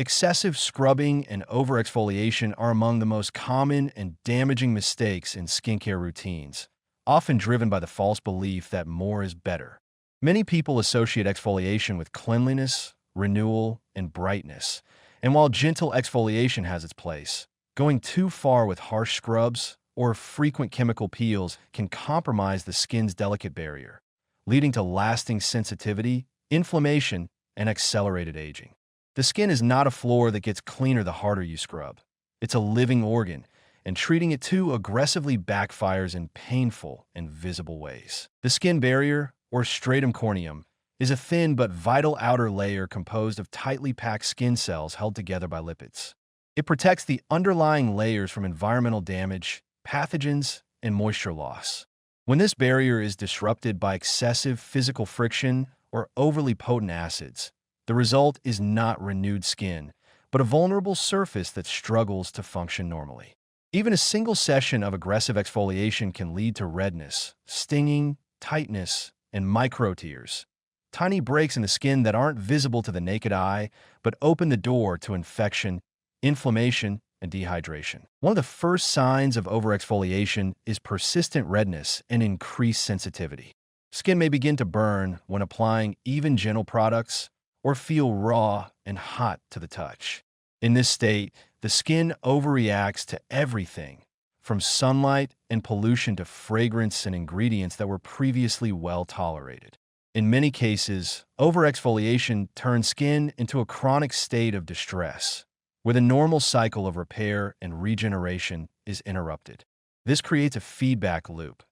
Excessive scrubbing and overexfoliation are among the most common and damaging mistakes in skincare routines, often driven by the false belief that more is better. Many people associate exfoliation with cleanliness, renewal, and brightness, and while gentle exfoliation has its place, going too far with harsh scrubs or frequent chemical peels can compromise the skin's delicate barrier, leading to lasting sensitivity, inflammation, and accelerated aging. The skin is not a floor that gets cleaner the harder you scrub. It's a living organ, and treating it too aggressively backfires in painful and visible ways. The skin barrier, or stratum corneum, is a thin but vital outer layer composed of tightly packed skin cells held together by lipids. It protects the underlying layers from environmental damage, pathogens, and moisture loss. When this barrier is disrupted by excessive physical friction or overly potent acids, the result is not renewed skin, but a vulnerable surface that struggles to function normally. Even a single session of aggressive exfoliation can lead to redness, stinging, tightness, and micro tears, tiny breaks in the skin that aren't visible to the naked eye, but open the door to infection, inflammation, and dehydration. One of the first signs of overexfoliation is persistent redness and increased sensitivity. Skin may begin to burn when applying even gentle products or feel raw and hot to the touch. In this state, the skin overreacts to everything, from sunlight and pollution to fragrance and ingredients that were previously well tolerated. In many cases, overexfoliation turns skin into a chronic state of distress, where the normal cycle of repair and regeneration is interrupted. This creates a feedback loop.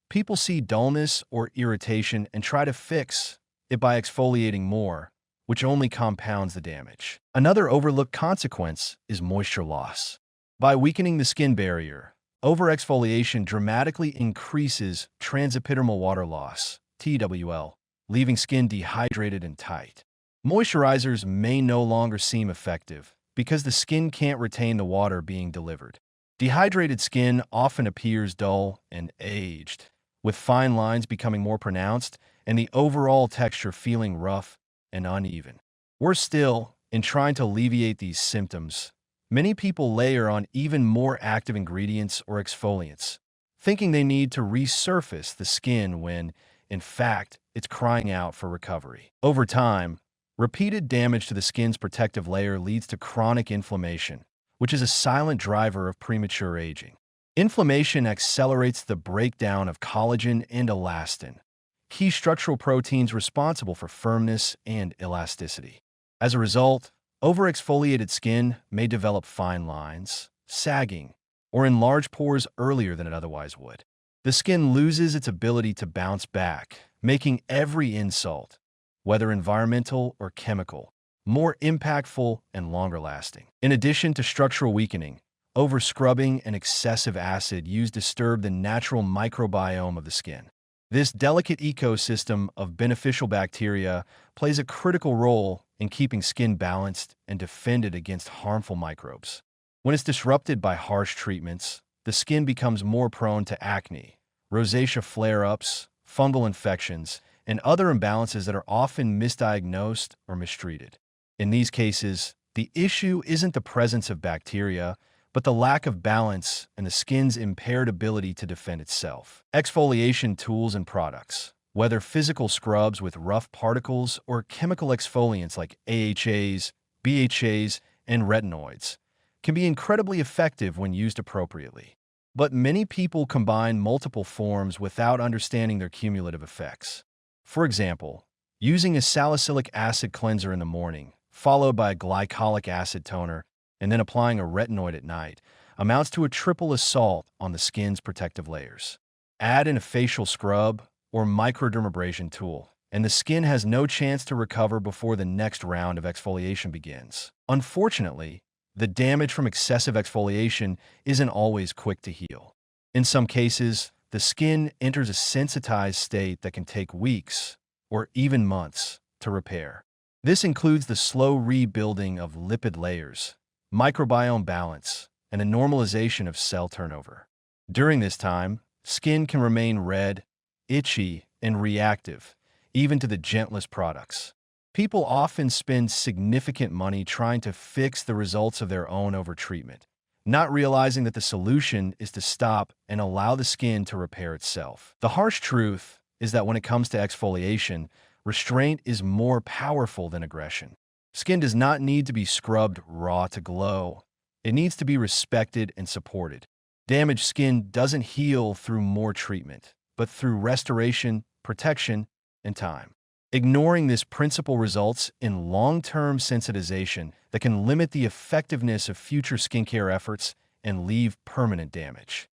People see dullness or irritation and try to fix it by exfoliating more, which only compounds the damage. Another overlooked consequence is moisture loss. By weakening the skin barrier, overexfoliation dramatically increases transepidermal water loss, TWL, leaving skin dehydrated and tight. Moisturizers may no longer seem effective because the skin can't retain the water being delivered. Dehydrated skin often appears dull and aged, with fine lines becoming more pronounced and the overall texture feeling rough and uneven. Worse still, in trying to alleviate these symptoms, many people layer on even more active ingredients or exfoliants, thinking they need to resurface the skin when, in fact, it's crying out for recovery. Over time, repeated damage to the skin's protective layer leads to chronic inflammation, which is a silent driver of premature aging. Inflammation accelerates the breakdown of collagen and elastin, key structural proteins responsible for firmness and elasticity. As a result, overexfoliated skin may develop fine lines, sagging, or enlarge pores earlier than it otherwise would. The skin loses its ability to bounce back, making every insult, whether environmental or chemical, more impactful and longer-lasting. In addition to structural weakening, overscrubbing and excessive acid use disturb the natural microbiome of the skin. This delicate ecosystem of beneficial bacteria plays a critical role in keeping skin balanced and defended against harmful microbes. When it's disrupted by harsh treatments, the skin becomes more prone to acne, rosacea flare-ups, fungal infections, and other imbalances that are often misdiagnosed or mistreated. In these cases, the issue isn't the presence of bacteria, but the lack of balance and the skin's impaired ability to defend itself. Exfoliation tools and products, whether physical scrubs with rough particles or chemical exfoliants like AHAs, BHAs, and retinoids, can be incredibly effective when used appropriately. But many people combine multiple forms without understanding their cumulative effects. For example, using a salicylic acid cleanser in the morning, followed by a glycolic acid toner, and then applying a retinoid at night, amounts to a triple assault on the skin's protective layers. Add in a facial scrub or microdermabrasion tool, and the skin has no chance to recover before the next round of exfoliation begins. Unfortunately, the damage from excessive exfoliation isn't always quick to heal. In some cases, the skin enters a sensitized state that can take weeks or even months to repair. This includes the slow rebuilding of lipid layers, microbiome balance, and a normalization of cell turnover. During this time, skin can remain red, itchy, and reactive, even to the gentlest products. People often spend significant money trying to fix the results of their own overtreatment, not realizing that the solution is to stop and allow the skin to repair itself. The harsh truth is that when it comes to exfoliation, restraint is more powerful than aggression. Skin does not need to be scrubbed raw to glow. It needs to be respected and supported. Damaged skin doesn't heal through more treatment, but through restoration, protection, and time. Ignoring this principle results in long-term sensitization that can limit the effectiveness of future skincare efforts and leave permanent damage.